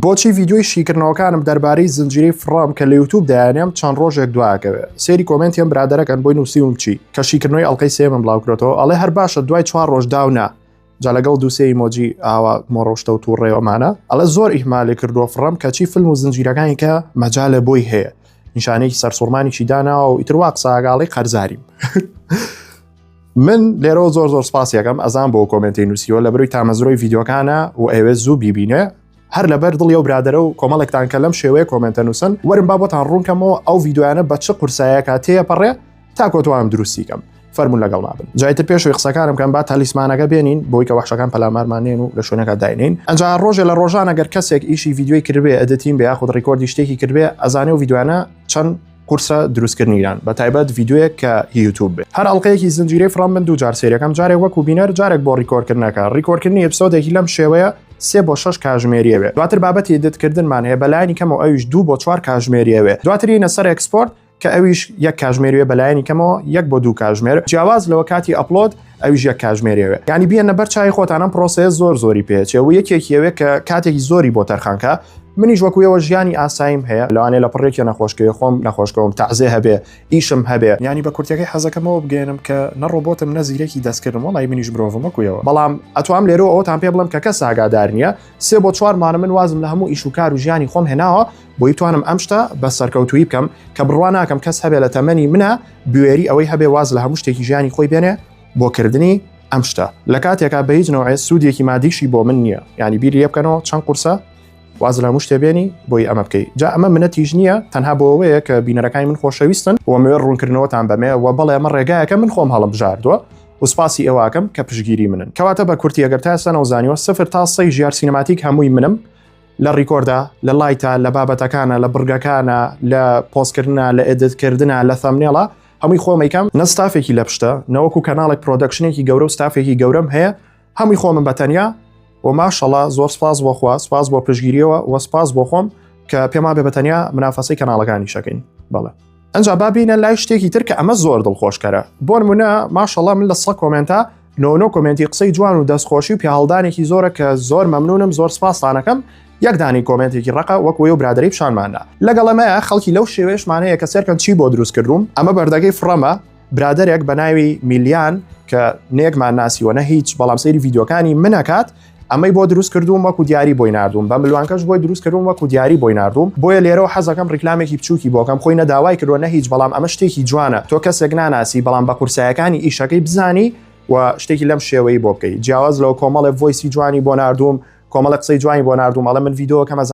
بۆچی ڤیدیۆی شیکردنەوەکانم دەربارەی زنجیرەی فڕام کە لە یوتیوب دایانێم چەند ڕۆژێک دوایەکەوێ سێری کۆمنتیان برادەرەکەن بۆی نووسیوم چی کە شیکردنەوەی ئەڵلقەی سێمم بڵاوکرێتەوە ئەڵێ هەر باشە دوای 4 ڕۆژ داونا جا لەگەڵ دووسێ ئیمۆجی ئاوا مۆڕۆشتە و تووڕێوەمانە ئەڵێ زۆر ئیحمالی کردووە فڕام کەچی فیلم و زنجیرەکانی کە مەجالە بۆی هەیە نیشانەیەکی سەرسوڕمانێکی داناوە و ئیتر وا قساگاڵی قەرزاریم من لێرەوە زۆر سپاس یەکەم ئەزان بۆ کۆمنتی نووسیوە لە بروی تامەزرۆی ڤیدیۆکانە و ئێوە زوو بیبینێ هەر لەبەر دڵی و برادرە و کۆمەڵێکتان کە لەم شێوەیە کۆمنتە نووسن وەرم با بۆتان ڕوونکەمەوە ئەو ڤیدیۆیانە بە چ قورسایەکە تێپەڕێ تا کۆتوانم دروستیکەم فەرمون لەگەڵ نابن جایتر پێشوی قسەکانم کەم با تەلیسمانەکە بێنین بۆی کە وەحشەکان پەلامارمانێن و لە شوێنەکە داینین ئەنجا ڕۆژێ لە ڕۆژان ئەگەر کەسێک ئیشی ڤیدیۆی کردبێ ئەدەتیم بە یاخود ڕیکۆردی شتێکی کردبێ ئەزانێ و ڤیدیۆیانە چەند قورسە دروستکردنیان بە تایبەت ڤیدیۆیەک کە یوتیوب بێ هەر ئەڵلقەیەکی زنجیرەی فڕام من دوو جار سێریەکەم جارێک وەکو بینەر جارێک بۆ ڕیکۆردکردنەکە ڕیکۆردکردنی ئێپیسۆدێکی لەم شێوەیە 3 بۆ 6 کاژمێریەوێ دواتر بابەتی ئێدیتکردنمان هەیە بەلایانی کەمەوە ئەویش 2 بۆ 4 کاژمێریەوێ دواتر یینە سەر ئەکسپۆرت کە ئەویش 1 کاژمێریوێ بەلایانی کەمەوە 1 بۆ 2 کاژمێر جیاواز لەوە کاتی ئەپلۆد ئەویش 1 کاژمێریەوە یعنی بیەنە بەر چای خۆتانم پرۆسەیە زۆری پێچێ و یەکێکیەوێ کە کاتێکی زۆری بۆ تەرخانکە منیش وەکوەوە ژیانی ئاساییم هەیە لەوانێ لە پڕێکی نەخۆشکەوە خۆم نەخۆشکەوم تەعزێ هەبێ ئیشم هەبێ ینی بە کورتەکەی حەزەکەمەوە بگەێنم کە نەڕۆبۆتم نەزیرەکی دەستکردم وڵی منیش مرۆڤم وەکوەوە بەڵام ئەتوام لێرە ئەوتان پێ بڵم کە کەس ئاگادار نییە 3 بۆ 4 مانە من وازم لە هەموو ئیش و کار و ژیانی خۆم هێناوە بۆی توانم ئەم شتە بە سەرکەوتویی بکەم کە بڕوان ناکەم کەس هەبێ لە تەمەنی منە بوێری ئەوەی هەبێ واز لە هەموو شتێکی ژیانی خۆی بێنێ بۆکردنی ئەم شتە لە کاتێکا بە هیچ نەوەی سوودێکی مادیشی بۆ من نییە ینی بیری لێ بکەنەوە چەند قورسە واز لە هەموو شتێ بێنی بۆی ئەمە بکەیت جا ئەمە منەتیژ نییە تەنها بۆ ئەوەیە کە بینەرەکانی من خۆشەویستن و ئەمەوێ ڕوونکردنەوەتان بەمێ و بەڵێ ئەمە ڕێگایەکە من خۆم هەڵم بژاردووە و سپاسی ئێواکەم کە پشگیری منن کەواتە بە کورتی ئەگەر تا ئێستا نەوزانیوە 0 تا 100 ژیار سینەماتیک هەمووی منم لە ڕیکۆردا لە لایتە لە بابەتەکانە لە بڕگەکانە لە پۆستکردنە لە ئێدیتکردنە لە تەمنێڵە هەمووی خۆمەیکەم نەستافێکی لە پشتە نەوەکو کەناڵێک پرۆدەکشنێکی گەورە و ستافێکی گەورەم هەیە هەمووی خۆمم بەتەنیا و ماشەڵڵا زۆر سپاس بۆ خوا سپاس بۆ پشگیریەوە و سپاس بۆ خۆم کە پێما بێ بەتەنیا منافەسەی کەناڵەکانی شەکەین بەڵێ ئەنجا بابینە لای شتێکی تر کە ئەمە زۆر دڵخۆشکەرە بۆ نمونە ماشەڵڵا من لە 100 کۆمنتە 99 کۆمنتی قسەی جوان و دەستخۆشی و پیاهەڵدانێکی زۆرە کە زۆر مەمنونم زۆر سپاستانەکەم یەک دانی کۆمنتێکی ڕقە وەکوی و برادری پیشانماندا لەگەڵ ئەمەیە خەڵکی لەو شێوەیەشمانەیە کە سێرکەن چی بۆ دروست کردوم ئەمە بەردەگەی فڕەمە برادێک بە ناوی میلیان کە نێکمان ناسیوە نە هیچ بەڵام سەیری ڤیدیۆکانی منەکات ئەمەی بۆ دروست کردوم وەکو دیاری بۆی نردوم بە ملوانکەش بۆی دروست کردوم وەکو دیاری بۆی نردوم بۆیە لێرەوە حەزەکەم ڕیکلامێکی بچووکی بۆکەم خۆی نەداوای کردووە نە هیچ بەڵام ئەمە شتێکی جوانە تۆ کەسێک ناناسی بەڵام بە قورسایەکانی ئیشەکەی بزانی و شتێکی لەم شێوەی بۆ بکەیت جیاواز لەوە کۆمەڵێ ڤۆیسی جوانی بۆ نردوم کۆمەڵە قسەی جوانی بۆ نردوم ئەڵە من ڤیدیۆکەمە